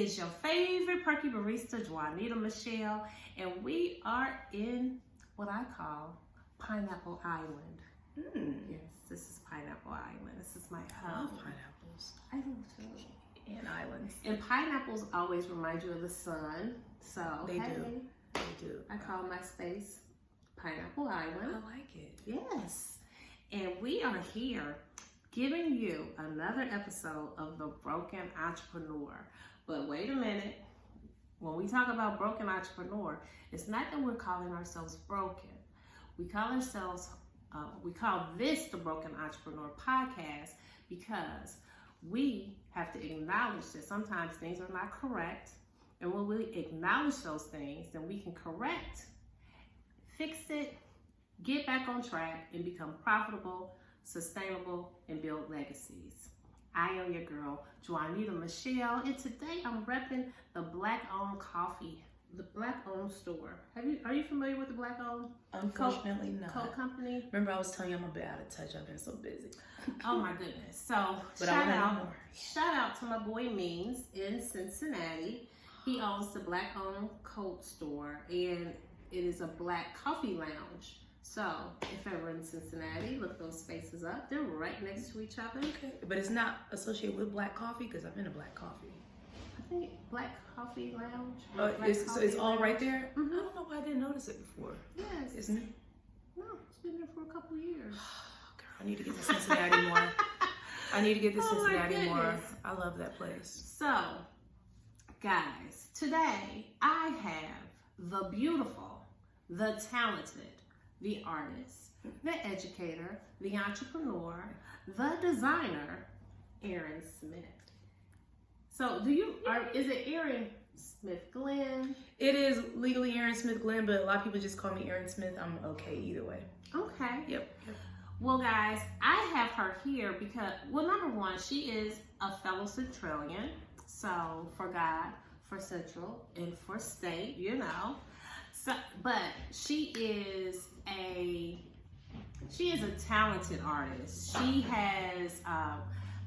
is your favorite perky barista, Juanita Michelle, and we are in what I call Pineapple Island. Yes, this is Pineapple Island. This is my home. I love pineapples. I do too. And islands. And pineapples always remind you of the sun. So They do. They do. I call my space Pineapple Island. I like it. Yes. And we are here giving you another episode of The Broken Entrepreneur. But wait a minute. When we talk about broken entrepreneur, it's not that we're calling ourselves broken. We call this the Broken Entrepreneur Podcast because we have to acknowledge that sometimes things are not correct. And when we acknowledge those things, then we can correct, fix it, get back on track, and become profitable, sustainable, and build legacies. I am your girl, Juanita Michelle, and today I'm repping the Black-owned coffee, the Black-owned store. Are you familiar with the Black-owned? Unfortunately, not. Coke company? Remember, I was telling you I'm a bit out of touch. I've been so busy. Oh my goodness! So But shout out to my boy Means in Cincinnati. He owns the Black-owned Coke store, and it is a Black coffee lounge. So if ever in Cincinnati, look those spaces up. They're right next to each other. Okay. But it's not associated with black coffee because I've been to black coffee. I think Black Coffee Lounge. So it's all right there? Mm-hmm. I don't know why I didn't notice it before. Yes. Isn't it? No, it's been there for a couple years. Girl, I need to get to Cincinnati more. I need to get to Oh my Cincinnati more. goodness. I love that place. So, guys, today I have the beautiful, the talented, the artist, the educator, the entrepreneur, the designer, Erin Smith. So, is it Erin Smith Glenn? It is legally Erin Smith Glenn, but a lot of people just call me Erin Smith. I'm okay either way. Okay. Yep. Well, guys, I have her here because, well, number one, she is a fellow Centralian. So, for God, for Central, and for State, you know. So, but she is a talented artist. She has, I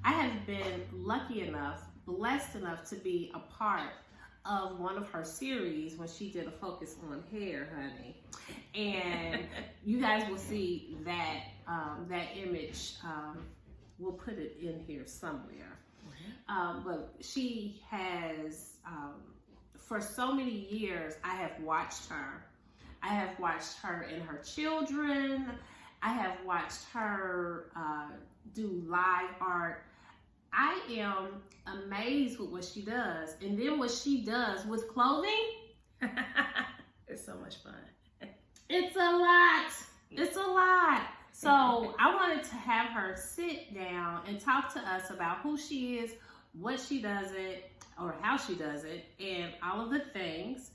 have been lucky enough, blessed enough to be a part of one of her series when she did a focus on hair, honey. And you guys will see that that image. We'll put it in here somewhere. But she has, for so many years, I have watched her. I have watched her and her children. I have watched her do live art. I am amazed with what she does. And then what she does with clothing. It's so much fun. It's a lot. It's a lot. So I wanted to have her sit down and talk to us about who she is, what she does it, or how she does it, and all of the things.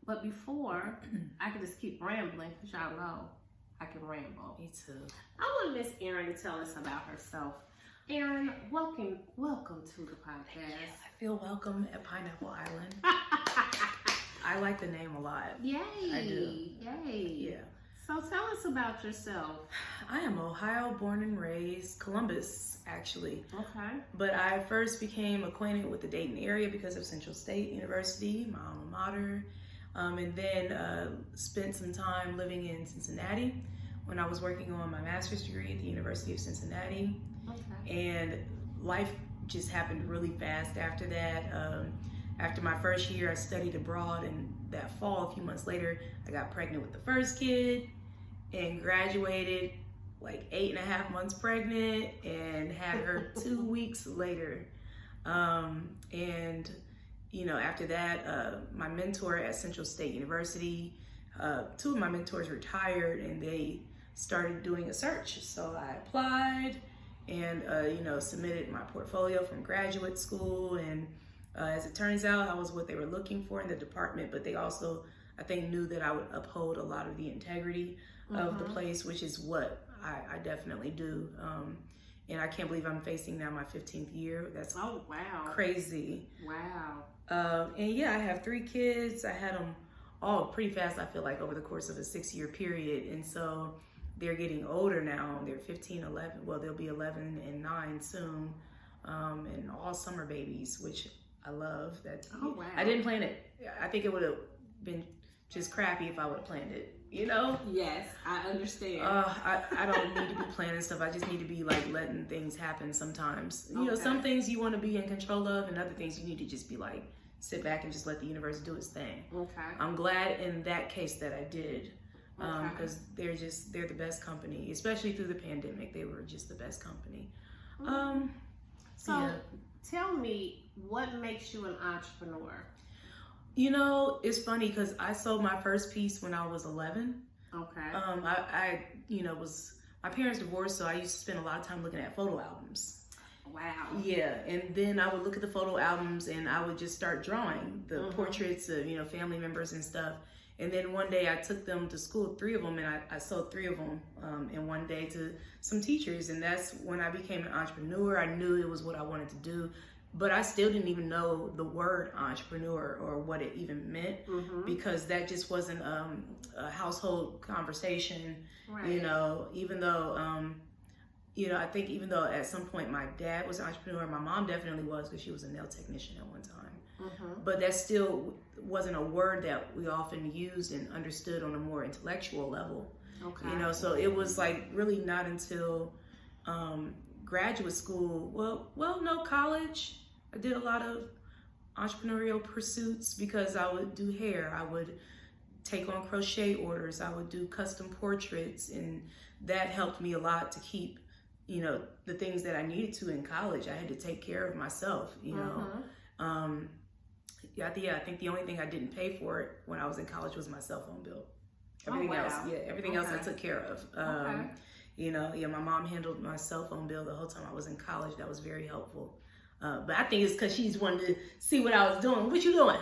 But before, I can just keep rambling, because y'all know I can ramble. Me too. I want Miss Erin to tell us about herself. Erin, welcome to the podcast. I feel welcome at Pineapple Island. I like the name a lot. Yay! I do. Yay! Yeah. So tell us about yourself. I am Ohio born and raised, Columbus actually. Okay. But I first became acquainted with the Dayton area because of Central State University, my alma mater. And then spent some time living in Cincinnati when I was working on my master's degree at the University of Cincinnati. Okay. And life just happened really fast after that. After my first year, I studied abroad, and that fall, a few months later, I got pregnant with the first kid and graduated like 8.5 months pregnant and had her 2 weeks later. And you know, after that, my mentor at Central State University, two of my mentors retired and they started doing a search. So I applied and, you know, submitted my portfolio from graduate school. And as it turns out, I was what they were looking for in the department, but they also, I think, knew that I would uphold a lot of the integrity of the place, which is what I definitely do. And I can't believe I'm facing now my 15th year. That's oh wow, crazy. Wow. And yeah, I have 3 kids. I had them all pretty fast, I feel like, over the course of a 6-year period. And so they're getting older now. They're 15, 11. Well, they'll be 11 and 9 soon. And all summer babies, which I love that. Oh, wow. I didn't plan it. I think it would have been just crappy if I would have planned it, you know? Yes, I understand. I don't need to be planning stuff. I just need to be like letting things happen sometimes. You know, some things you want to be in control of, and other things you need to just be like, sit back and just let the universe do its thing. Okay. I'm glad in that case that I did, because they're the best company, especially through the pandemic. They were just the best company. So tell me, what makes you an entrepreneur? You know, it's funny because I sold my first piece when I was 11. Okay. I my parents divorced, so I used to spend a lot of time looking at photo albums. Wow. Yeah, and then I would look at the photo albums and I would just start drawing the portraits of, you know, family members and stuff. And then one day I took them to school, 3 of them, and I sold 3 of them in one day to some teachers. And that's when I became an entrepreneur. I knew it was what I wanted to do, but I still didn't even know the word entrepreneur or what it even meant, because that just wasn't a household conversation, right. You know, even though, you know, I think even though at some point my dad was an entrepreneur, my mom definitely was, because she was a nail technician at one time. But that still wasn't a word that we often used and understood on a more intellectual level. Okay. You know, so it was like really not until graduate school, college, I did a lot of entrepreneurial pursuits because I would do hair, I would take on crochet orders, I would do custom portraits, and that helped me a lot to keep, you know, the things that I needed to in college. I had to take care of myself, you know. I think the only thing I didn't pay for it when I was in college was my cell phone bill. Everything else I took care of. You know, my mom handled my cell phone bill the whole time I was in college. That was very helpful. But I think it's because she's wanted to see what I was doing. What you doing?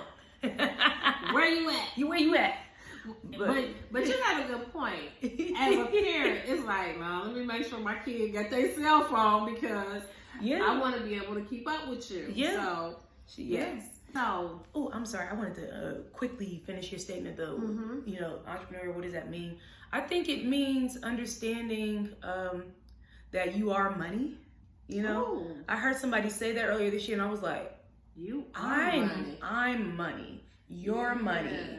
Where you at? Where you at? But you have a good point. As a parent, it's like, no, let me make sure my kid got their cell phone because I want to be able to keep up with you. Yeah. So, yes. So, I'm sorry. I wanted to quickly finish your statement though. You know, entrepreneur, what does that mean? I think it means understanding that you are money. You know, I heard somebody say that earlier this year, and I was like, I'm money. You're money.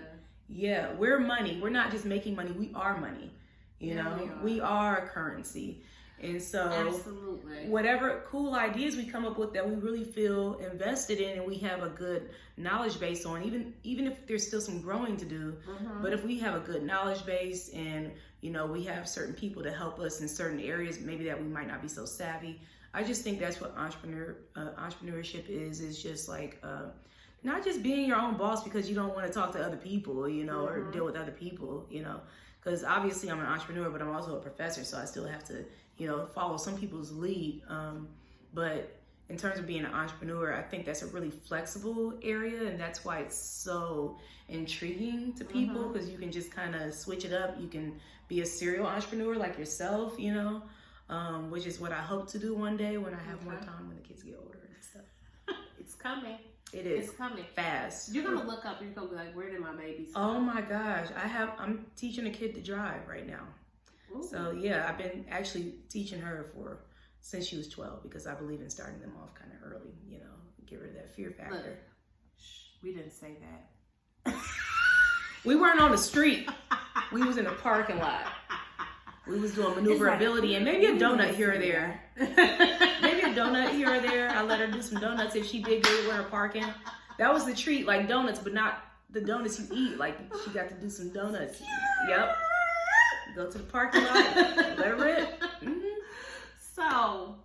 Yeah, we're money. We're not just making money. We are money. You know, we are currency. And so absolutely, whatever cool ideas we come up with that we really feel invested in and we have a good knowledge base on, even if there's still some growing to do, but if we have a good knowledge base and, you know, we have certain people to help us in certain areas maybe that we might not be so savvy, I just think that's what entrepreneurship is just like not just being your own boss because you don't want to talk to other people, you know, or deal with other people, you know, because obviously I'm an entrepreneur, but I'm also a professor, so I still have to, you know, follow some people's lead. But in terms of being an entrepreneur, I think that's a really flexible area, and that's why it's so intriguing to people, because you can just kind of switch it up. You can be a serial entrepreneur like yourself, you know, which is what I hope to do one day when I have more time, when the kids get older and stuff. It's coming. It is. It's coming fast. You're gonna look up and you're gonna be like, where did my babies go? Oh my gosh. I'm teaching a kid to drive right now. Ooh. So yeah, I've been actually teaching her since she was 12, because I believe in starting them off kind of early, you know, get rid of that fear factor. Look, we didn't say that. We weren't on the street. We was in a parking lot. We was doing maneuverability and maybe a donut here or there. Maybe a donut here or there. I let her do some donuts if she did good with her parking. That was the treat, like donuts, but not the donuts you eat. Like she got to do some donuts. Yep. Go to the parking lot, let her rip. So,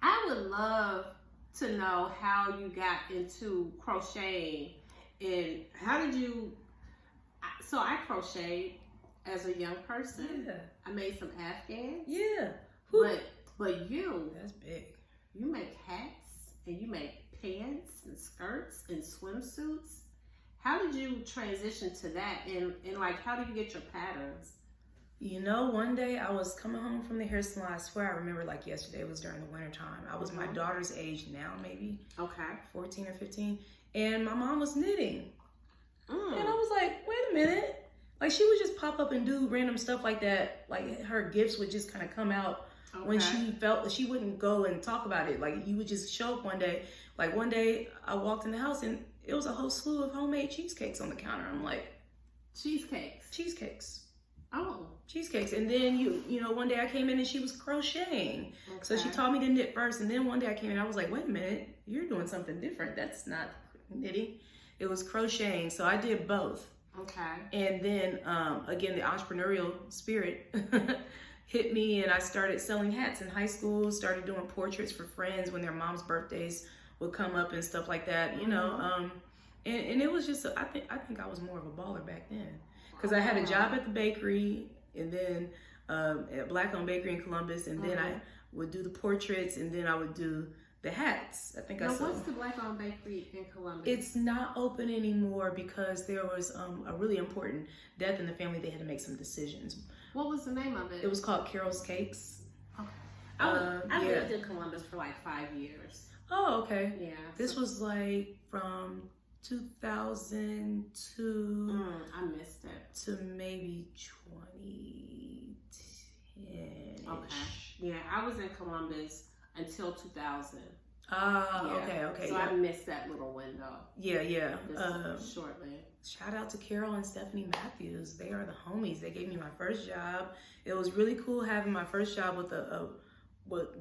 I would love to know how you got into crocheting and how did you. So I crocheted as a young person. Yeah. I made some Afghans. Yeah. But you. That's big. You make hats and you make pants and skirts and swimsuits. How did you transition to that? And like, how do you get your patterns? You know, one day I was coming home from the hair salon. I swear I remember like yesterday. It was during the winter time. I was my daughter's age now, maybe. Okay. 14 or 15. And my mom was knitting. And I was like, wait a minute. Like she would just pop up and do random stuff like that. Like her gifts would just kind of come out when she felt that she wouldn't go and talk about it. Like, you would just show up one day. Like, one day I walked in the house and it was a whole slew of homemade cheesecakes on the counter. I'm like, cheesecakes. Oh, cheesecakes. And then you know, one day I came in and she was crocheting. So she taught me to knit first, and then one day I came in, I was like, wait a minute, you're doing something different. That's not knitting. It was crocheting. So I did both. And then again, the entrepreneurial spirit hit me, and I started selling hats in high school, started doing portraits for friends when their mom's birthdays would come up and stuff like that, you know. And it was just, I think I was more of a baller back then, because I had a job at the bakery, and then at Black-owned bakery in Columbus, and then I would do the portraits, and then I would do the hats. I think now, what's the Black-owned bakery in Columbus? It's not open anymore because there was a really important death in the family. They had to make some decisions. What was the name of it? It was called Carol's Cakes. Okay. I lived in Columbus for like 5 years. Oh, okay. Yeah. This was like from 2002 I missed it. to maybe 2010. Okay. Yeah, I was in Columbus until 2000. Okay. So I missed that little window. Yeah. Shortly. Shout out to Carol and Stephanie Matthews. They are the homies. They gave me my first job. It was really cool having my first job with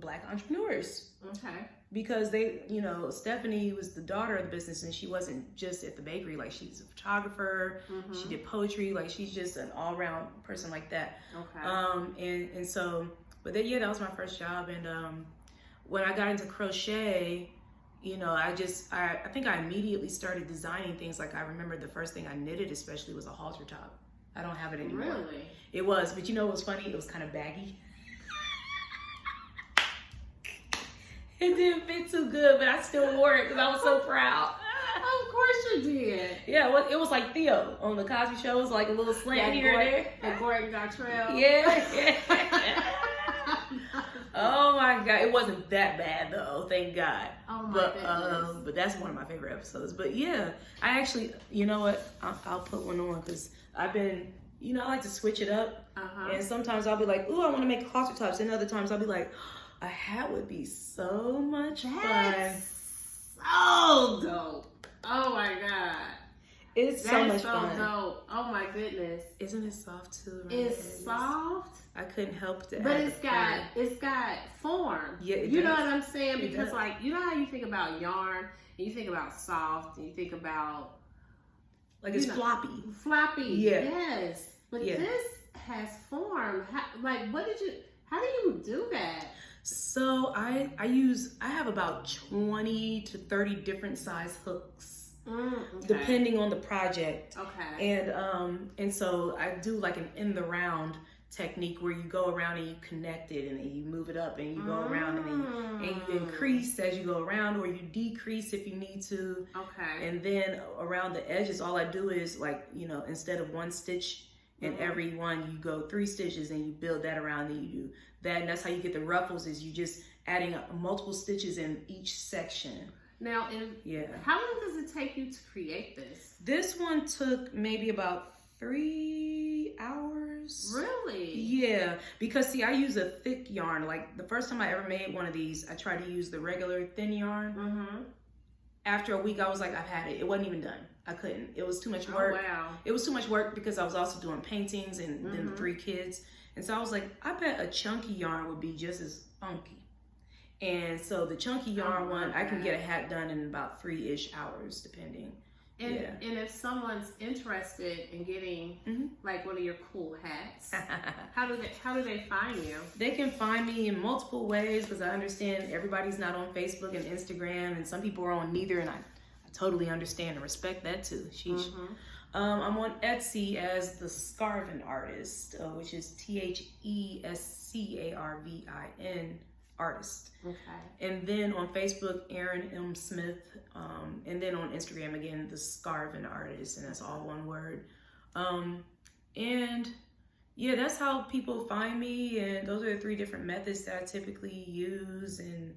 Black entrepreneurs. Okay. Because they, you know, Stephanie was the daughter of the business, and she wasn't just at the bakery. Like, she's a photographer. She did poetry. Like, she's just an all-around person like that. Okay. And so, but then, yeah, that was my first job. And when I got into crochet, you know, I think I immediately started designing things. Like, I remember the first thing I knitted especially was a halter top. I don't have it anymore. Really? It was, but you know what was funny? It was kind of baggy. It didn't fit too good, but I still wore it because I was so proud. Of course you did. Yeah, it was like Theo on the Cosby Show. It was like a little slant here and there. And Gordon Gartrell. Yeah. Oh my God, it wasn't that bad though, thank God. Oh my goodness. But that's one of my favorite episodes. But yeah, I actually, you know what? I'll put one on because I've been, you know, I like to switch it up. And sometimes I'll be like, ooh, I want to make halter tops. And other times I'll be like, a hat would be so much fun. So dope. Oh my God. It's so much fun. Dope. Oh my goodness. Isn't it soft too? Right? It's soft. I couldn't help to. But it's got form. Yeah, you know what I'm saying? Because like, you know how you think about yarn, and you think about soft, and you think about like it's floppy. Floppy. Yeah. Yes. But this has form. How do you do that? So I have about 20 to 30 different size hooks. Depending on the project. Okay. And so I do like an in the round technique where you go around and you connect it, and then you move it up, and you go around and you increase as you go around, or you decrease if you need to. Okay. And then around the edges, all I do is, like, you know, instead of one stitch in every one, you go 3 stitches and you build that around, and you do that. And that's how you get the ruffles, is you just adding up multiple stitches in each section. Now, how long does it take you to create this? This one took maybe about 3 hours. Really? Yeah, because see, I use a thick yarn. Like, the first time I ever made one of these, I tried to use the regular thin yarn. After a week, I was like, I've had it. It wasn't even done. I couldn't. It was too much work. Oh, wow. It was too much work because I was also doing paintings and then the 3 kids. And so I was like, I bet a chunky yarn would be just as funky. And so the chunky yarn one, I can get a hat done in about 3-ish hours, depending. And if someone's interested in getting like one of your cool hats, how do they find you? They can find me in multiple ways, because I understand everybody's not on Facebook and Instagram, and some people are on neither, and I totally understand and respect that too. Sheesh. I'm on Etsy as the Scarvin Artist, which is THESCARVIN artist. Okay. And then on Facebook, Erin M. Smith, and then on Instagram again, the Scarvin Artist, and that's all one word. And yeah, that's how people find me, and those are the 3 different methods that I typically use. And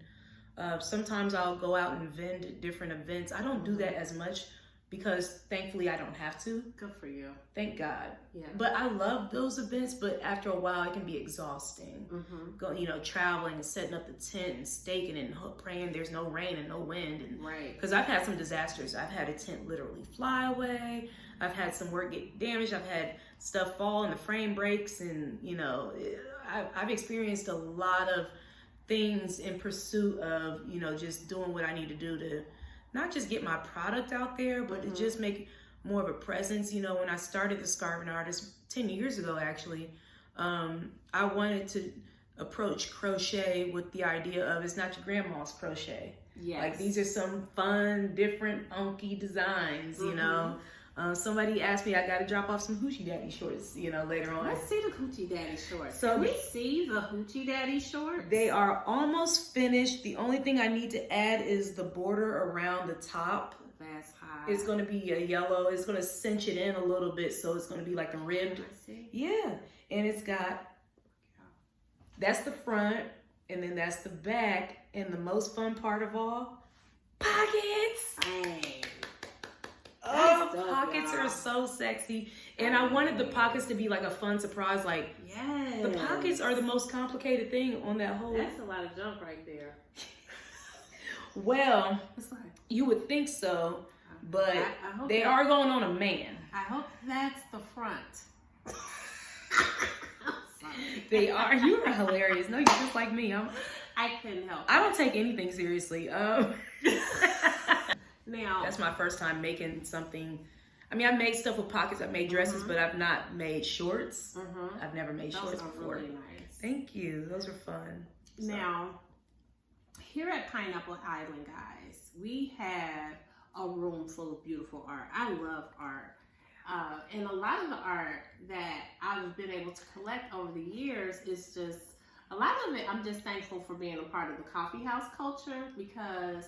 sometimes I'll go out and vend at different events. I don't do that as much because thankfully I don't have to. Good for you. Thank God. Yeah. But I love those events, but after a while it can be exhausting. Going, traveling and setting up the tent and staking and praying there's no rain and no wind. And, right. Because I've had some disasters. I've had a tent literally fly away. I've had some work get damaged. I've had stuff fall and the frame breaks. And, I've experienced a lot of things in pursuit of, just doing what I need to do to not just get my product out there, but to just make more of a presence. When I started the Scarving Artist 10 years ago, actually, I wanted to approach crochet with the idea of it's not your grandma's crochet. Yes. Like, these are some fun, different, funky designs, Somebody asked me, I got to drop off some Hoochie Daddy shorts, later on. Let's see the Hoochie Daddy shorts. So can we see the Hoochie Daddy shorts? They are almost finished. The only thing I need to add is the border around the top. That's hot. It's going to be a yellow. It's going to cinch it in a little bit, so it's going to be like a ribbed. Yeah, and it's got, that's the front, and then that's the back, and the most fun part of all, pockets. Hey. Oh, pockets are so sexy. And I wanted the pockets to be like a fun surprise. Like, yes, the pockets are the most complicated thing on that whole. That's a lot of junk right there. Well, you would think so, but I hope they are going on a man. I hope that's the front. They are. You are hilarious. No, you're just like me. I couldn't help. I don't take anything seriously. Now, that's my first time making something. I mean, I made stuff with pockets. I've made dresses, but I've not made shorts. I've never made shorts before. Really nice. Thank you. Those are fun. Now, here at Pineapple Island, guys, we have a room full of beautiful art. I love art. And a lot of the art that I've been able to collect over the years is just, a lot of it, I'm just thankful for being a part of the coffee house culture, because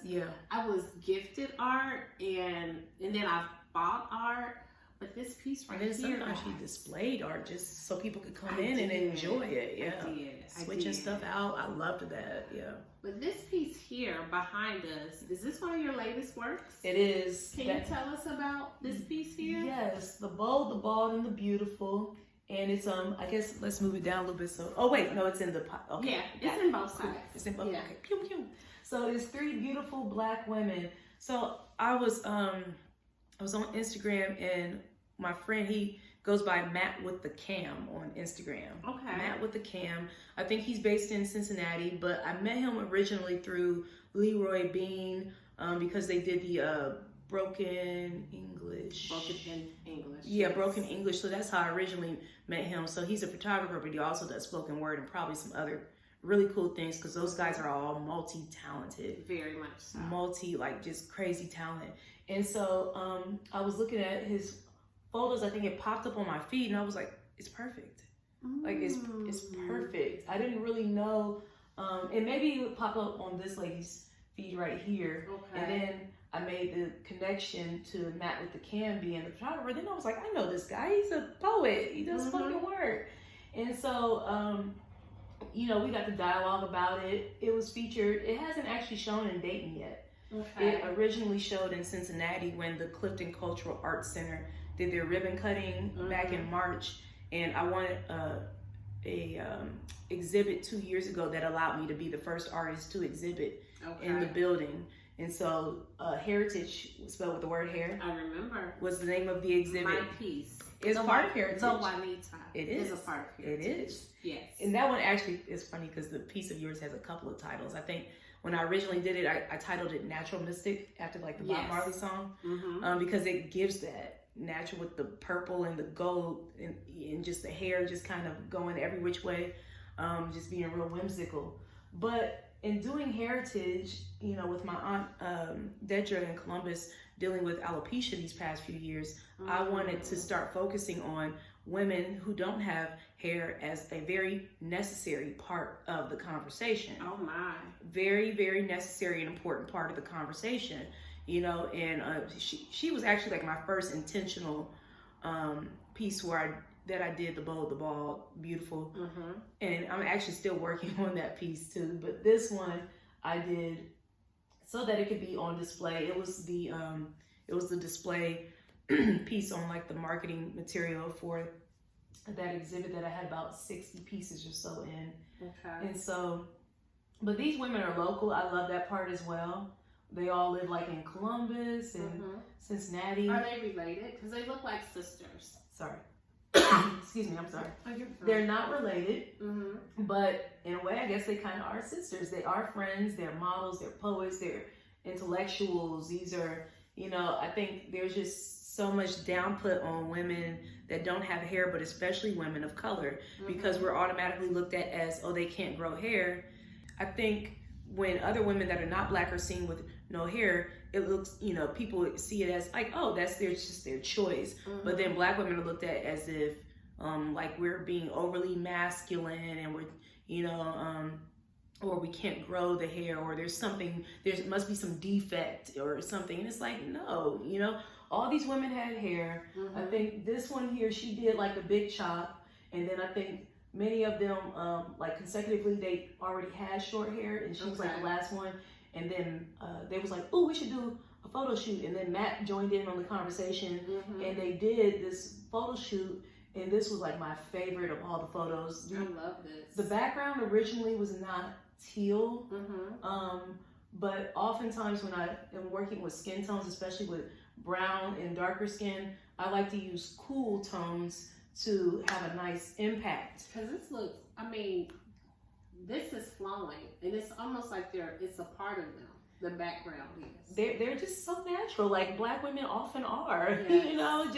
I was gifted art and then I bought art. But this piece right here, sometimes she displayed art just so people could come in and enjoy it. Yeah, I did. Switching stuff out, I loved that. Yeah. But this piece here behind us, is this one of your latest works? It is. Can you tell us about this piece here? Yes, the bold, the bald, and the beautiful. And it's I guess let's move it down a little bit. So, oh wait, no, it's in the pot. Okay. Yeah, it's in both sides. It's in both. Yeah. Okay. Pew pew. So it's 3 beautiful Black women. So I was on Instagram, and my friend, he goes by Matt with the Cam on Instagram. Okay. Matt with the Cam. I think he's based in Cincinnati, but I met him originally through Leroy Bean because they did the Broken English. Broken English. Yeah, Broken English. So that's how I originally met him. So he's a photographer, but he also does spoken word and probably some other really cool things, because those guys are all multi-talented. Very much so. Just crazy talent. And so I was looking at his photos. I think it popped up on my feed, and I was like, it's perfect. Like, it's perfect. I didn't really know. And maybe it would pop up on this lady's feed right here. Okay. And then I made the connection to Matt with the Cam being the photographer. Then I was like, I know this guy. He's a poet. He does spoken word. And so, we got the dialogue about it. It was featured. It hasn't actually shown in Dayton yet. Okay. It originally showed in Cincinnati when the Clifton Cultural Arts Center did their ribbon cutting back in March. And I wanted a exhibit 2 years ago that allowed me to be the first artist to exhibit in the building. And so Heritage, spelled with the word hair. I remember. Was the name of the exhibit. My piece. It's part of Heritage. The Juanita. It is. It's a part of Heritage. It is. Yes. And that one actually is funny because the piece of yours has a couple of titles. I think when I originally did it, I titled it Natural Mystic after like the Bob Marley song. Because it gives that natural with the purple and the gold and just the hair just kind of going every which way, just being real whimsical. But in doing Heritage, with my aunt Dedra in Columbus dealing with alopecia these past few years, I wanted to start focusing on women who don't have hair as a very necessary part of the conversation. Oh my. Very, very necessary and important part of the conversation. And she was actually like my first intentional piece where I did the bold, the bald, beautiful. And I'm actually still working on that piece too. But this one I did so that it could be on display. It was the it was the display piece on like the marketing material for that exhibit that I had about 60 pieces or so in. Okay. And so, but these women are local. I love that part as well. They all live like in Columbus and Cincinnati. Are they related? Because they look like sisters. Sorry. Excuse me, I'm sorry. They're not related, but in a way, I guess they kind of are sisters. They are friends, they're models, they're poets, they're intellectuals. These are, you know, I think there's just so much down put on women that don't have hair, but especially women of color, because we're automatically looked at as, oh, they can't grow hair. I think when other women that are not Black are seen with no hair, it looks, you know, people see it as like, oh, that's just their choice. But then Black women are looked at as if like we're being overly masculine and we're, you know, or we can't grow the hair, or there must be some defect or something. And it's like, no, you know, all these women had hair. I think this one here, she did like a big chop. And then I think many of them, like consecutively, they already had short hair, and she was like the last one. And then they was like, oh, we should do a photo shoot. And then Matt joined in on the conversation, and they did this photo shoot. And this was like my favorite of all the photos. I love this. The background originally was not teal, but oftentimes when I am working with skin tones, especially with brown and darker skin, I like to use cool tones to have a nice impact. Because this looks, I mean, this is flowing, and it's almost like it's a part of them. The background is. They're just so natural, like Black women often are. Yes. You know,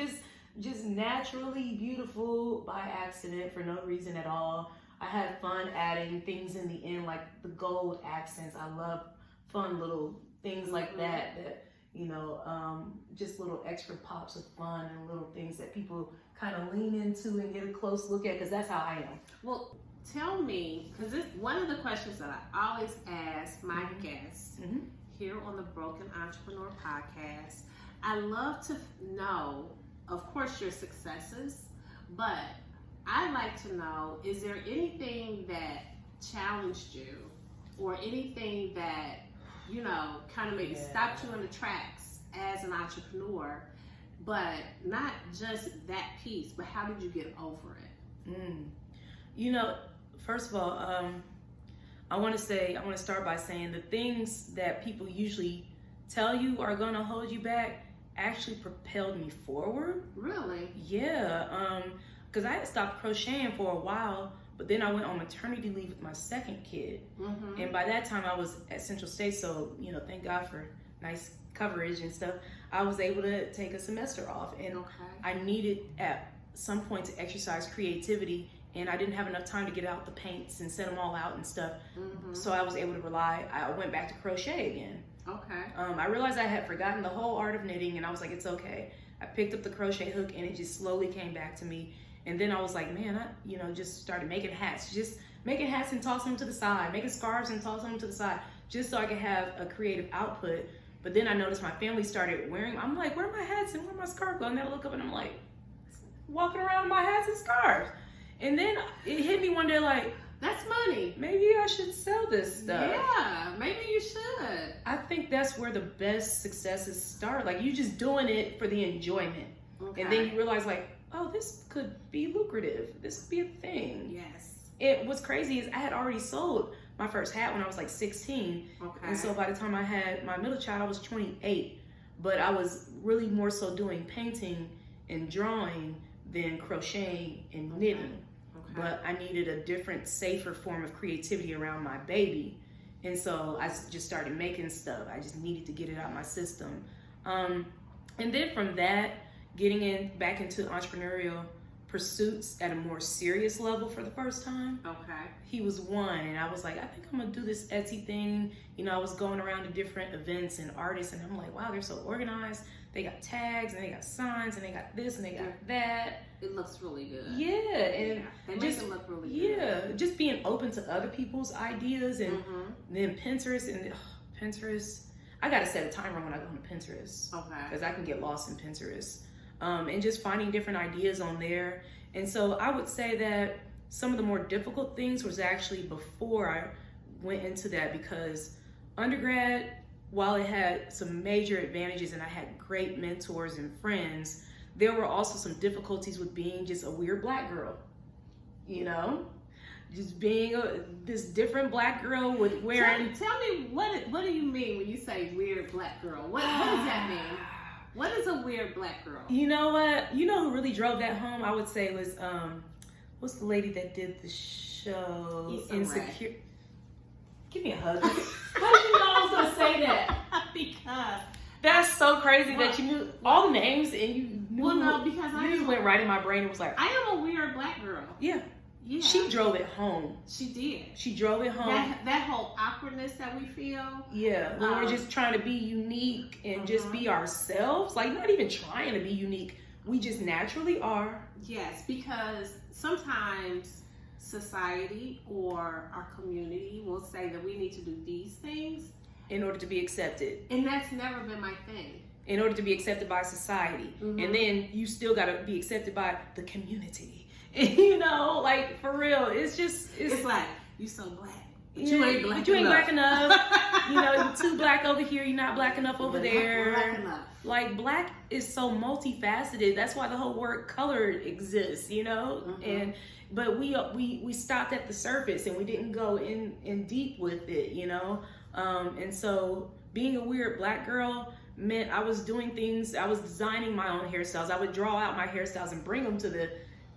just naturally beautiful by accident for no reason at all. I had fun adding things in the end, like the gold accents. I love fun little things like that, you know, just little extra pops of fun and little things that people kind of lean into and get a close look at, because that's how I am. Well, tell me, because one of the questions that I always ask my guests here on the Broken Entrepreneur Podcast, I love to know, of course, your successes, but I'd like to know, is there anything that challenged you or anything that, you know, kind of maybe stopped you in the tracks as an entrepreneur, but not just that piece, but how did you get over it? You know, first of all, I want to start by saying the things that people usually tell you are going to hold you back actually propelled me forward. Really? Yeah. Because I had stopped crocheting for a while, but then I went on maternity leave with my second kid. And by that time I was at Central State, so, you know, thank God for nice coverage and stuff. I was able to take a semester off, and I needed at some point to exercise creativity, and I didn't have enough time to get out the paints and set them all out and stuff. So I was able to I went back to crochet again. I realized I had forgotten the whole art of knitting, and I was like, it's okay. I picked up the crochet hook, and it just slowly came back to me. And then I was like, man, I just started making hats. Just making hats and tossing them to the side, making scarves and tossing them to the side, just so I could have a creative output. But then I noticed my family started wearing, I'm like, where are my hats and where are my scarves? And then I look up and I'm like, walking around in my hats and scarves. And then it hit me one day like, that's money. Maybe I should sell this stuff. Yeah, maybe you should. I think that's where the best successes start. Like, you just doing it for the enjoyment. And then you realize like, oh, this could be lucrative. This could be a thing. Yes. What's crazy is I had already sold my first hat when I was like 16. And so by the time I had my middle child, I was 28. But I was really more so doing painting and drawing than crocheting and knitting. But I needed a different, safer form of creativity around my baby. And so I just started making stuff. I just needed to get it out of my system. And then from that, getting back into entrepreneurial pursuits at a more serious level for the first time. He was one, and I was like, I think I'm gonna do this Etsy thing. You know, I was going around to different events and artists, and I'm like, wow, they're so organized. They got tags, and they got signs, and they got this, and they got that. It looks really good. Yeah, and they make it look really good. Yeah, just being open to other people's ideas, and then Pinterest. I gotta set a timer when I go on Pinterest. Because I can get lost in Pinterest. And just finding different ideas on there. And so I would say that some of the more difficult things was actually before I went into that, because undergrad, while it had some major advantages and I had great mentors and friends, there were also some difficulties with being just a weird Black girl, you know? Just being this different Black girl with wearing... Tell me, what do you mean when you say weird Black girl? What does that mean? What is a weird Black girl? You know what? You know who really drove that home? I would say was, what's the lady that did the show? Insecure. Give me a hug. How did you know I was going to say that? Because... That's so crazy that you knew all the names and you knew. Well, no, because you just went right in my brain and was like, I am a weird Black girl. Yeah. Yeah. She drove it home. She did. She drove it home. That whole awkwardness that we feel. Yeah. When we're just trying to be unique and just be ourselves. Like, not even trying to be unique. We just naturally are. Yes, because sometimes society or our community will say that we need to do these things in order to be accepted. And that's never been my thing. In order to be accepted by society. And then you still got to be accepted by the community. You know, like, for real, it's like, you so Black. But you ain't Black. But you ain't Black enough. You know, you're too Black over here, you're not Black enough over there. Black enough. Like, Black is so multifaceted. That's why the whole word color exists, you know? But we stopped at the surface and we didn't go in deep with it, you know? And so being a weird Black girl meant I was doing things, I was designing my own hairstyles. I would draw out my hairstyles and bring them to the,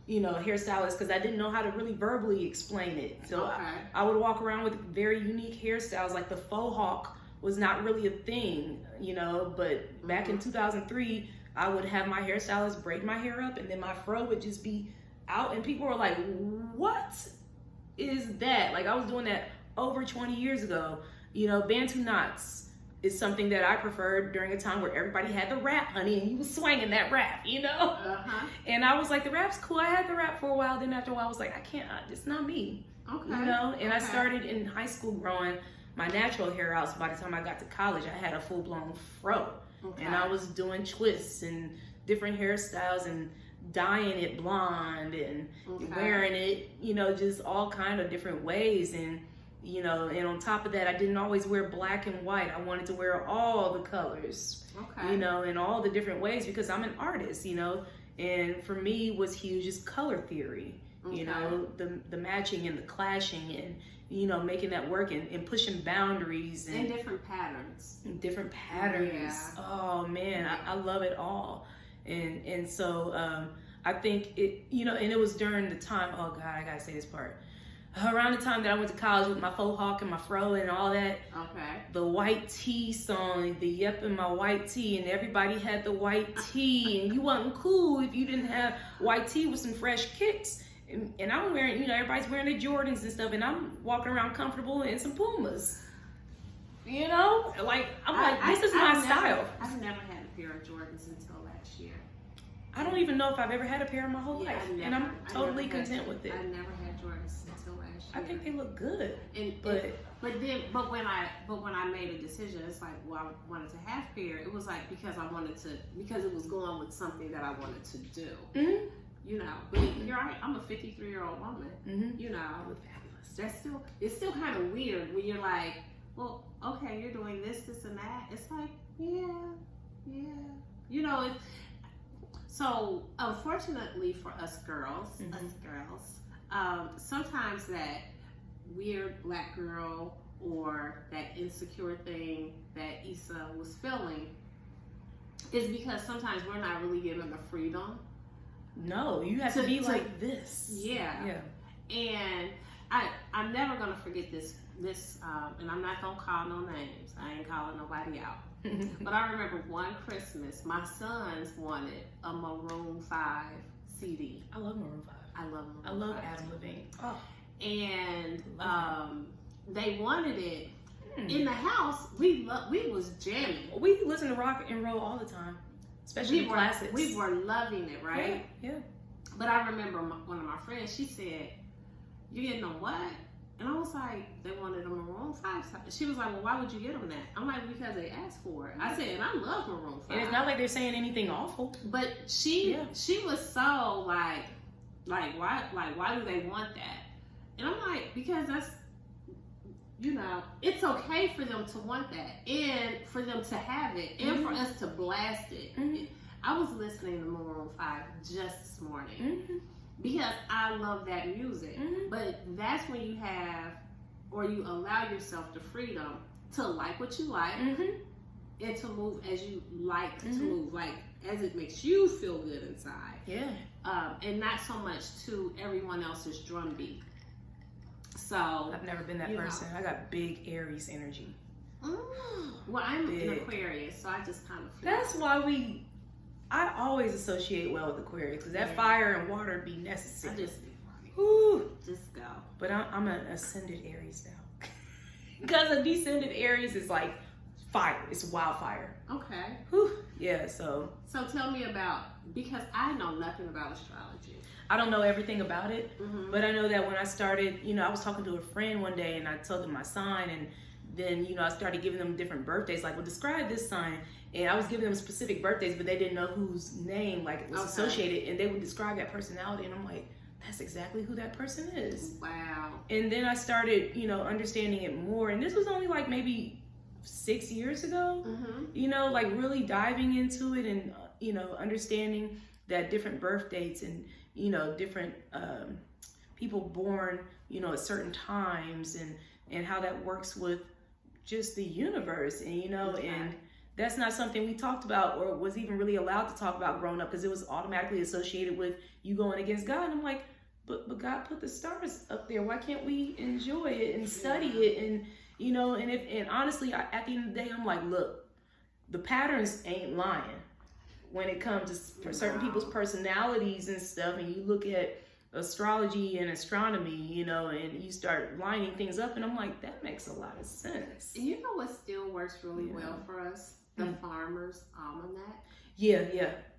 you know, hairstylist because I didn't know how to really verbally explain it. So I would walk around with very unique hairstyles. Like the faux hawk was not really a thing, you know, but back in 2003, I would have my hairstylist braid my hair up and then my fro would just be out and people were like, what is that? Like I was doing that over 20 years ago. You know, Bantu knots is something that I preferred during a time where everybody had the wrap, honey, and you was swinging that wrap, you know? And I was like, the wrap's cool. I had the wrap for a while. Then after a while, I was like, I can't, it's not me. You know? And I started in high school growing my natural hair out. So by the time I got to college, I had a full-blown fro. And I was doing twists and different hairstyles and dyeing it blonde and wearing it, you know, just all kind of different ways. And you know, and on top of that, I didn't always wear black and white. I wanted to wear all the colors, you know, in all the different ways because I'm an artist, you know. And for me, what's huge is color theory, you know, the matching and the clashing and, you know, making that work and pushing boundaries. And different patterns. Different patterns. Yeah. Oh, man, I love it all. And so I think it, you know, and it was during the time, oh, God, I got to say this part. Around the time that I went to college with my faux hawk and my fro and all that, the white tee song, the yep in my white tee, and everybody had the white tee, and you wasn't cool if you didn't have white tee with some fresh kicks. And I'm wearing, you know, everybody's wearing their Jordans and stuff, and I'm walking around comfortable in some Pumas. You know, like I'm like, this is my style. I've never had a pair of Jordans until last year. I don't even know if I've ever had a pair in my whole life, and I'm totally content with it. I never had Jordans until last year. I think they look good. But when I made a decision, it's like, well, I wanted to have a pair. It was like because it was going with something that I wanted to do. You know, but you're right. I'm a 53-year-old woman. You know, it's still kind of weird when you're like, well, okay, you're doing this, and that. It's like, yeah. You know, so unfortunately for us girls, sometimes that weird Black girl or that insecure thing that Issa was feeling is because sometimes we're not really given the freedom. No, you have to be like this. Yeah. And I'm never gonna forget this, and I'm not gonna call no names. I ain't calling nobody out. But I remember one Christmas, my sons wanted a Maroon 5 CD. I love Maroon 5. I love Adam Levine. Oh. And they wanted it in the house. We was jamming. We listen to rock and roll all the time, especially classics. We were loving it, right? Yeah. But I remember one of my friends. She said, "You getting a what?" And I was like, "They wanted a Maroon 5." She was like, "Well, why would you get them that?" I'm like, "Because they asked for it." I said, "And I love Maroon 5." And it's not like they're saying anything awful. But she was so like why do they want that? And I'm like, because you know, it's okay for them to want that and for them to have it and for us to blast it. I was listening to Maroon 5 just this morning because I love that music. But that's when you have, or you allow yourself the freedom to like what you like and to move as you like to move, like as it makes you feel good inside. Yeah. And not so much to everyone else's drumbeat. So I've never been that person. I got big Aries energy. Well, I'm an Aquarius, so I just kind of feel that's why I always associate well with Aquarius, because that fire and water be necessary. Just go. But I'm an ascended Aries now. Because a descended Aries is like fire. It's wildfire. Okay. Whew. Yeah, so tell me about, because I know nothing about astrology. I don't know everything about it, but I know that when I started, you know, I was talking to a friend one day and I told them my sign, and then, you know, I started giving them different birthdays, like, well, describe this sign. And I was giving them specific birthdays, but they didn't know whose name, like, was associated, and they would describe that personality, and I'm like, that's exactly who that person is. Wow. And then I started, you know, understanding it more, and this was only like maybe 6 years ago, you know, like really diving into it and, you know, understanding that different birth dates and, you know, different people born, you know, at certain times, and how that works with just the universe, and, you know, and that's not something we talked about or was even really allowed to talk about growing up, because it was automatically associated with you going against God. And I'm like, but God put the stars up there. Why can't we enjoy it and study it? And, you know, and honestly, at the end of the day, I'm like, look, the patterns ain't lying when it comes to certain people's personalities and stuff. And you look at astrology and astronomy, you know, and you start lining things up, and I'm like, that makes a lot of sense. And you know what still works really well for us? The Farmer's Almanac. Yeah.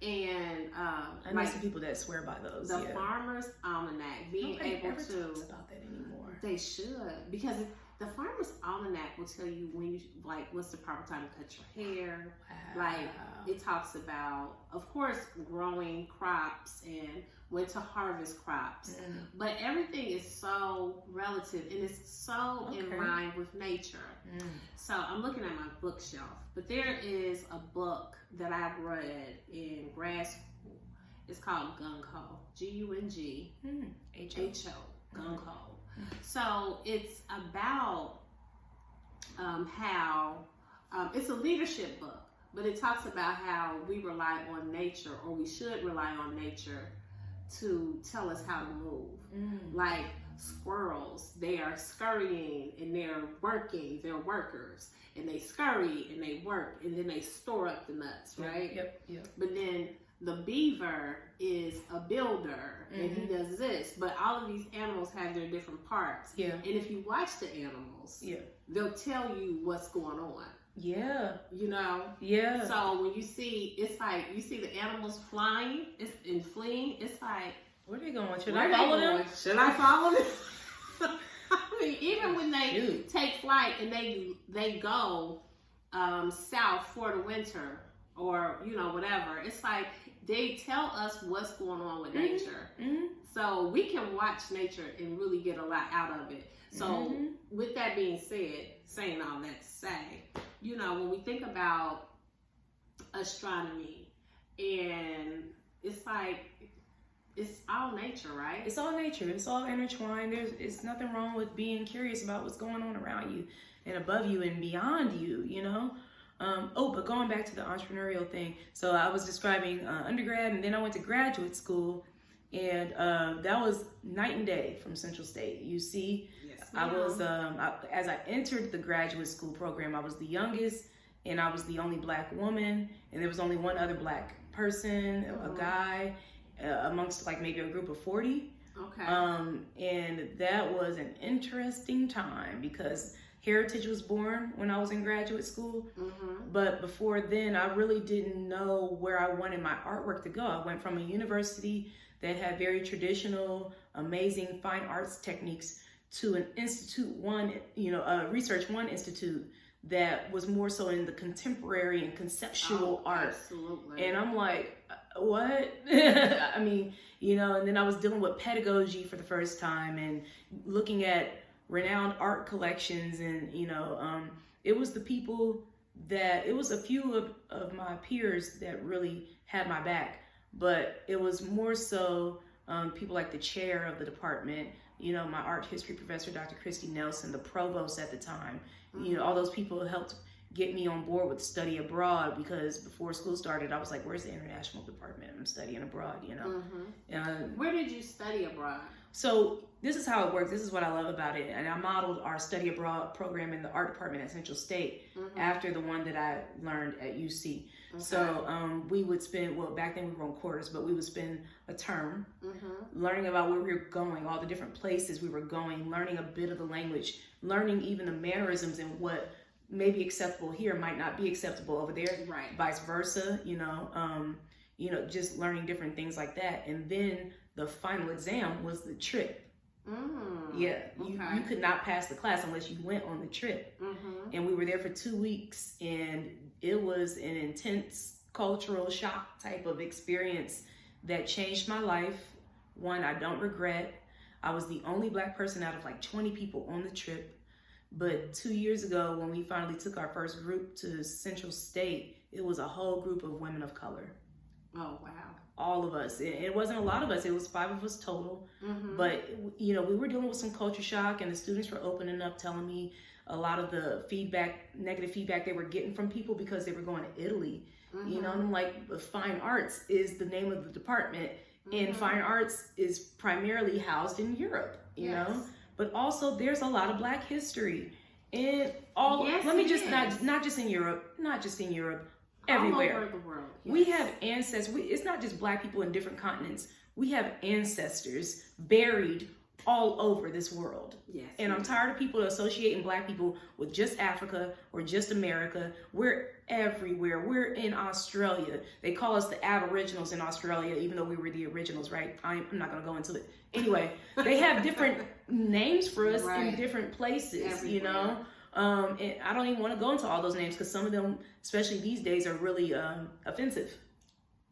And I know some people that swear by those. The Farmer's Almanac, being able to talks about that anymore. They should, because the Farmer's Almanac will tell you when you, like, what's the proper time to cut your hair. Wow. Like, it talks about, of course, growing crops and when to harvest crops, but everything is so relative and it's so in line with nature. So I'm looking at my bookshelf, but there is a book that I've read in grad school. It's called Gung-Ho, G-U-N-G H-O, Gung-Ho. So it's about how it's a leadership book, but it talks about how we rely on nature, or we should rely on nature to tell us how to move. Like squirrels, they are scurrying and they're working, they're workers, and they scurry and they work, and then they store up the nuts, right? Yep. But then the beaver is a builder, and he does this. But all of these animals have their different parts. Yeah. And if you watch the animals, they'll tell you what's going on. Yeah. You know? Yeah. So when you see, it's like, you see the animals flying and fleeing, it's like, where are they going? Should I follow them? Should I follow them? I mean, even when they take flight and they go south for the winter, or, you know, whatever, it's like they tell us what's going on with nature. So we can watch nature and really get a lot out of it. So with that being said, saying all that to say, you know, when we think about astronomy, and it's like, it's all nature, right? It's all nature. It's all intertwined. It's nothing wrong with being curious about what's going on around you and above you and beyond you, you know? But going back to the entrepreneurial thing. So I was describing undergrad, and then I went to graduate school, and that was night and day from Central State. You see, I was, as I entered the graduate school program, I was the youngest, and I was the only Black woman, and there was only one other Black person, a guy, amongst like maybe a group of 40. Okay. And that was an interesting time, because Heritage was born when I was in graduate school. But before then, I really didn't know where I wanted my artwork to go. I went from a university that had very traditional, amazing fine arts techniques to an Research One Institute that was more so in the contemporary and conceptual art. Absolutely. And I'm like, what? I mean, you know, and then I was dealing with pedagogy for the first time and looking at renowned art collections, and it was the people that, it was a few of my peers that really had my back, but it was more so people like the chair of the department, my art history professor, Dr. Christy Nelson, the provost at the time, all those people helped get me on board with study abroad, because before school started, I was like, where's the international department? I'm studying abroad, Where did you study abroad? So this is how it works. This is what I love about it. And I modeled our study abroad program in the art department at Central State after the one that I learned at UC. Okay. So we would spend, well, back then we were on quarters, but we would spend a term learning about where we were going, all the different places we were going, learning a bit of the language, learning even the mannerisms and what may be acceptable here might not be acceptable over there, right? Vice versa, just learning different things like that. And then the final exam was the trip. Yeah, you could not pass the class unless you went on the trip. And we were there for 2 weeks, and it was an intense cultural shock type of experience that changed my life. One, I don't regret. I was the only Black person out of like 20 people on the trip. But 2 years ago, when we finally took our first group to Central State, it was a whole group of women of color. Oh, wow. All of us. It wasn't a lot of us. It was 5 of us total. But, we were dealing with some culture shock, and the students were opening up, telling me a lot of the negative feedback they were getting from people because they were going to Italy. And I'm like, fine arts is the name of the department, and fine arts is primarily housed in Europe, you know? But also there's a lot of Black history. And let me just, not just in Europe, everywhere. All over the world. Yes. We have ancestors. It's not just Black people in different continents. We have ancestors buried all over this world. Yes. And I'm tired of people associating Black people with just Africa or just America. We're everywhere. We're in Australia. They call us the Aboriginals in Australia, even though we were the originals, right? I'm not going to go into it. Anyway, they have different names for us in different places, everywhere. And I don't even want to go into all those names because some of them, especially these days, are really offensive.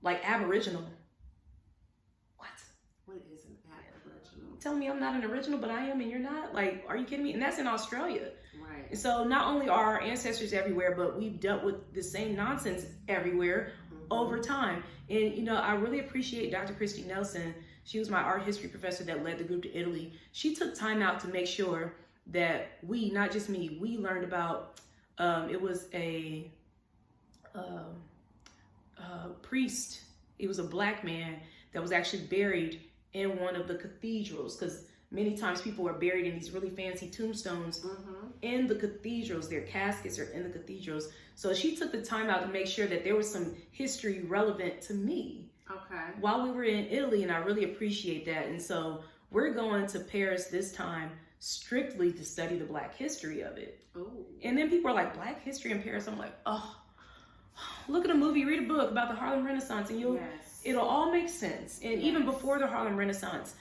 Like Aboriginal. What is an Aboriginal? Tell me I'm not an original, but I am and you're not? Like, are you kidding me? And that's in Australia. Right. And so not only are our ancestors everywhere, but we've dealt with the same nonsense everywhere over time. And, I really appreciate Dr. Christy Nelson. She was my art history professor that led the group to Italy. She took time out to make sure that we, not just me, we learned about, it was a priest. It was a Black man that was actually buried in one of the cathedrals, because many times people are buried in these really fancy tombstones in the cathedrals. Their caskets are in the cathedrals. So she took the time out to make sure that there was some history relevant to me while we were in Italy, and I really appreciate that. And so we're going to Paris this time strictly to study the Black history of it. Ooh. And then people are like, Black history in Paris? I'm like, oh, look at a movie, read a book about the Harlem Renaissance, and it'll all make sense. And even before the Harlem Renaissance,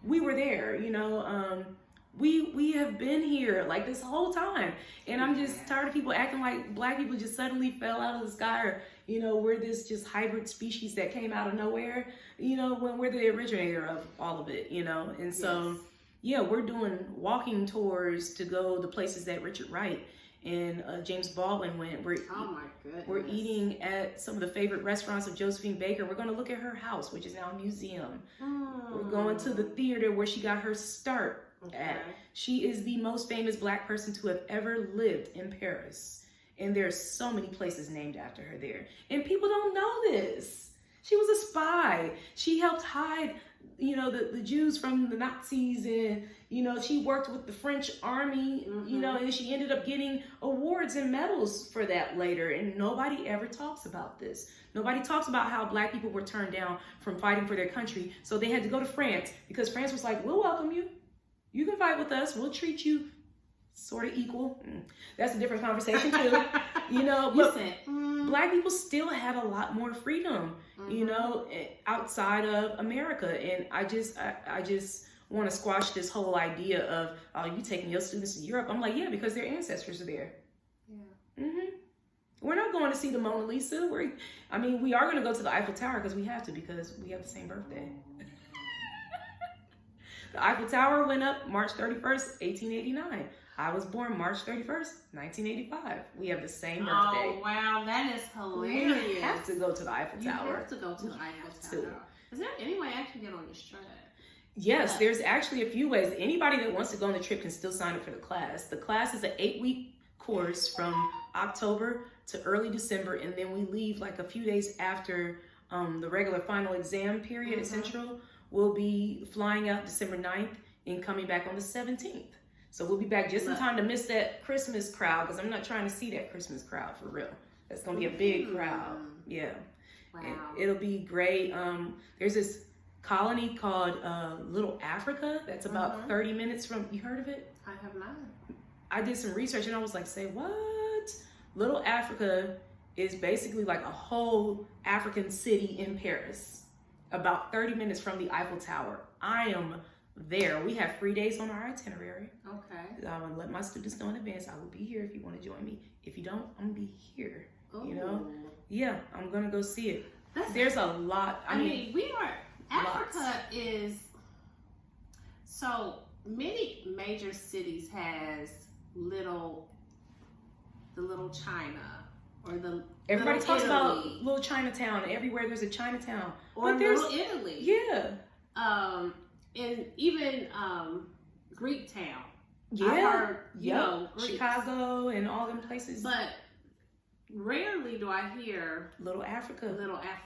we were there, we have been here like this whole time. And I'm just tired of people acting like Black people just suddenly fell out of the sky, or, we're this just hybrid species that came out of nowhere, when we're the originator of all of it, And so, we're doing walking tours to go the places that Richard Wright and James Baldwin went. Oh my goodness. We're eating at some of the favorite restaurants of Josephine Baker. We're going to look at her house, which is now a museum. We're going to the theater where she got her start at. She is the most famous Black person to have ever lived in Paris. And there's so many places named after her there. And people don't know this. She was a spy. She helped hide, the Jews from the Nazis, and, she worked with the French army, and she ended up getting awards and medals for that later. And nobody ever talks about this. Nobody talks about how Black people were turned down from fighting for their country. So they had to go to France because France was like, we'll welcome you. You can fight with us. We'll treat you sort of equal. That's a different conversation too, but Black people still had a lot more freedom, outside of America. And I just want to squash this whole idea of, oh, you taking your students to Europe. I'm like, yeah, because their ancestors are there. Yeah. We're not going to see the Mona Lisa. We are going to go to the Eiffel Tower because we have to, because we have the same birthday. The Eiffel Tower went up March 31st, 1889. I was born March 31st, 1985. We have the same birthday. Oh, wow. That is hilarious. We have to go to the Eiffel Tower. You have to go to the Eiffel Tower. Is there any way I can get on this trip? Yes, there's actually a few ways. Anybody that wants to go on the trip can still sign up for the class. The class is an 8-week course from October to early December, and then we leave like a few days after the regular final exam period at Central. We'll be flying out December 9th and coming back on the 17th. So we'll be back just in time to miss that Christmas crowd, because I'm not trying to see that Christmas crowd for real. That's going to be a big crowd. Yeah. Wow. And it'll be great. There's this colony called Little Africa that's about 30 minutes from, you heard of it? I have not. I did some research and I was like, say what? Little Africa is basically like a whole African city in Paris, about 30 minutes from the Eiffel Tower. I am there. We have 3 days on our itinerary. Okay. I will let my students know in advance. I will be here if you want to join me. If you don't, I'm gonna be here. Ooh. You know? Yeah, I'm gonna go see it. There's a lot. I mean, we are, Africa is, so many major cities has the little China, or the everybody talks Italy. about little Chinatown. Everywhere there's a Chinatown. Or but there's little Italy. Yeah. And even Greek town. Yeah. I heard, you know, Greeks. Chicago and all them places. But rarely do I hear Little Africa.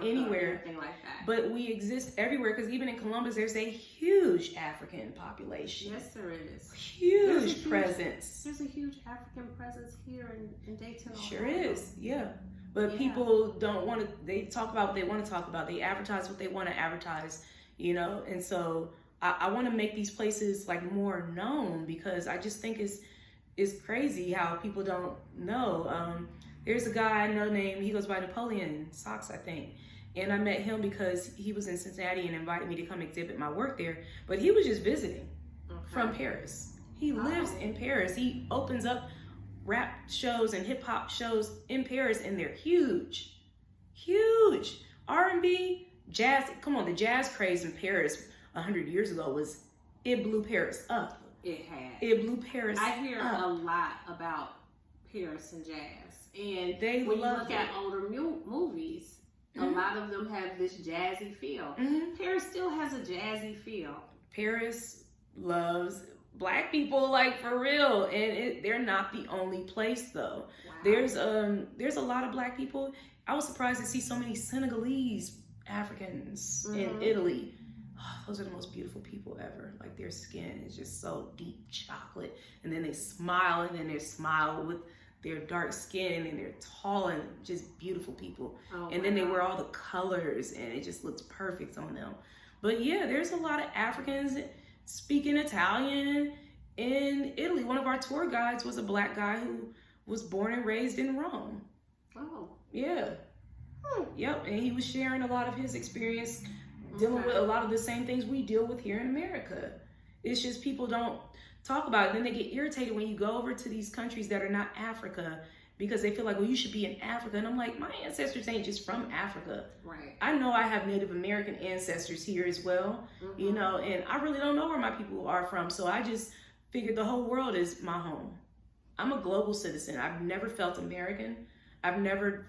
Anywhere. Anything like that. But we exist everywhere, because even in Columbus, there's a huge African population. Yes, there is. Huge presence. There's a huge African presence here in Dayton. Sure is, yeah. But people don't want to, they talk about what they want to talk about. They advertise what they want to advertise, you know? And so I want to make these places like more known, because I just think it's crazy how people don't know. There's a guy I know named, he goes by Napoleon Socks, I think. And I met him because he was in Cincinnati and invited me to come exhibit my work there. But he was just visiting from Paris. He lives in Paris. He opens up rap shows and hip hop shows in Paris, and they're huge. Huge. R&B, jazz. Come on, the jazz craze in Paris 100 years ago it blew Paris up. It had. It blew Paris up. I hear a lot about Paris and jazz. And they when you look at older movies, a lot of them have this jazzy feel. Paris still has a jazzy feel. Paris loves Black people, like, for real. And they're not the only place, though. Wow. There's a lot of Black people. I was surprised to see so many Senegalese Africans in Italy. Oh, those are the most beautiful people ever. Like, their skin is just so deep chocolate. And then they smile, and then they smile with their dark skin, and then they're tall and just beautiful people. And then they wear all the colors, and it just looks perfect on them. But yeah, there's a lot of Africans speaking Italian in Italy. One of our tour guides was a Black guy who was born and raised in Rome. Oh. Yeah. Yep, and he was sharing a lot of his experience dealing with a lot of the same things we deal with here in America. It's just people don't talk about it. Then they get irritated when you go over to these countries that are not Africa, because they feel like, well, you should be in Africa. And I'm like, my ancestors ain't just from Africa. Right. I know I have Native American ancestors here as well, you know, and I really don't know where my people are from. So I just figured the whole world is my home. I'm a global citizen. I've never felt American. I've never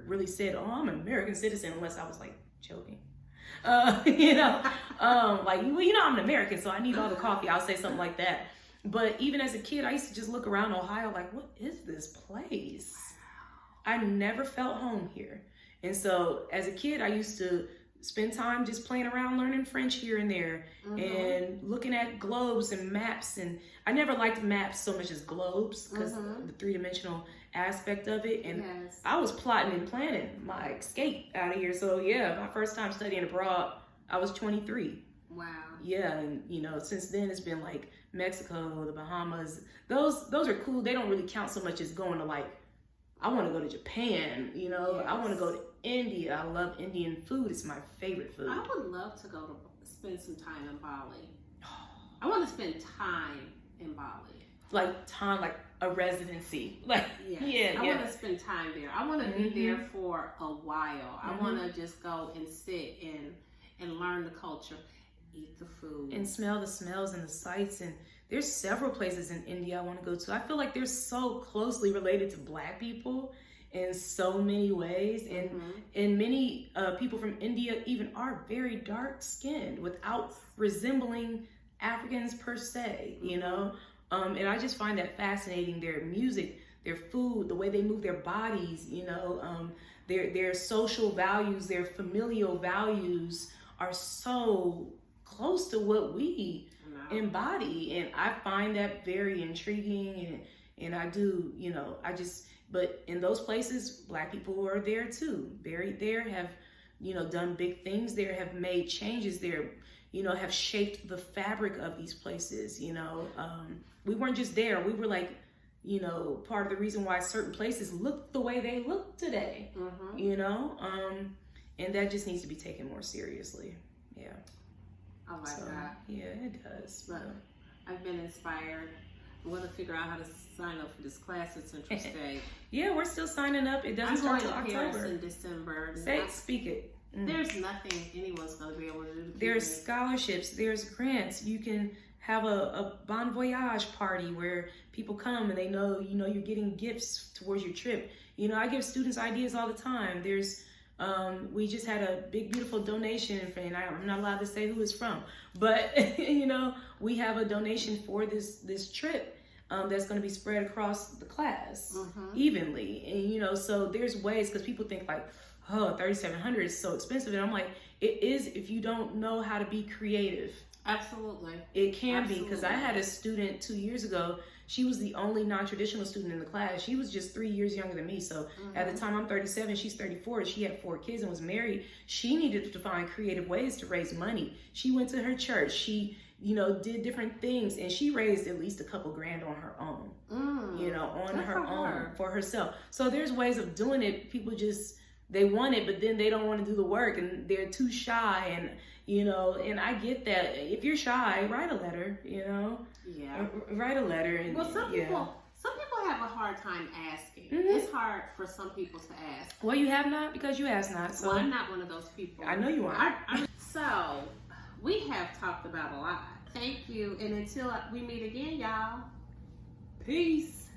really said, oh, I'm an American citizen, unless I was like joking. You know, like, well, you know, I'm an American, so I need all the coffee. I'll say something like that. But even as a kid, I used to just look around Ohio like, what is this place? I never felt home here. And so as a kid, I used to spend time just playing around, learning French here and there, and looking at globes and maps. And I never liked maps so much as globes, because the three-dimensional aspect of it. And I was plotting and planning my escape out of here. So yeah, my first time studying abroad, I was 23. Wow. Yeah, and you know, since then it's been like Mexico, the Bahamas. Those are cool. They don't really count so much as going to, like, I want to go to Japan, you know. I want to go to India. I love Indian food. It's my favorite food. I would love to go to spend some time in Bali. I want to spend time in Bali. Like a residency. Like, I want to spend time there. I want to be there for a while. I want to just go and sit and learn the culture. eat the food, and smell the smells and the sights. And there's several places in India I want to go to. I feel like they're so closely related to Black people in so many ways, and many people from India even are very dark skinned without resembling Africans per se, you know. And I just find that fascinating. Their music, their food, the way they move their bodies, you know, their social values, their familial values are so close to what we embody. And I find that very intriguing. And I do, you know, but in those places, Black people who are there too, buried there, have, you know, done big things there, have made changes there, you know, have shaped the fabric of these places, you know. We weren't just there, we were like, you know, part of the reason why certain places look the way they look today, you know, and that just needs to be taken more seriously. Yeah. I like that. Yeah, it does. But I've been inspired. I'm going to figure out how to sign up for this class at Central State. Yeah, we're still signing up. It doesn't start until October. Paris in December. Speak it. There's nothing anyone's going to be able to do. There's scholarships. There's grants. You can have a bon voyage party where people come and they know, you know, you're getting gifts towards your trip. You know, I give students ideas all the time. There's we just had a big, beautiful donation, and I'm not allowed to say who it's from, but you know, we have a donation for this trip that's going to be spread across the class evenly. And you know, so there's ways, because people think like, oh, $3,700 is so expensive, and I'm like, it is if you don't know how to be creative. Absolutely. It can be, because I had a student 2 years ago. She was the only non-traditional student in the class. She was just 3 years younger than me. So at the time I'm 37, she's 34. She had 4 kids and was married. She needed to find creative ways to raise money. She went to her church. She, you know, did different things, and she raised at least a couple grand on her own, you know, on her own for herself. So there's ways of doing it. People just, they want it, but then they don't want to do the work, and they're too shy. And, you know, and I get that. If you're shy, write a letter, you know. Yeah. Write a letter. And, well, some people have a hard time asking. It's hard for some people to ask. Well, you have not, because you ask not. So. Well, I'm not one of those people. I know you aren't. So, we have talked about a lot. Thank you. And until we meet again, y'all, peace.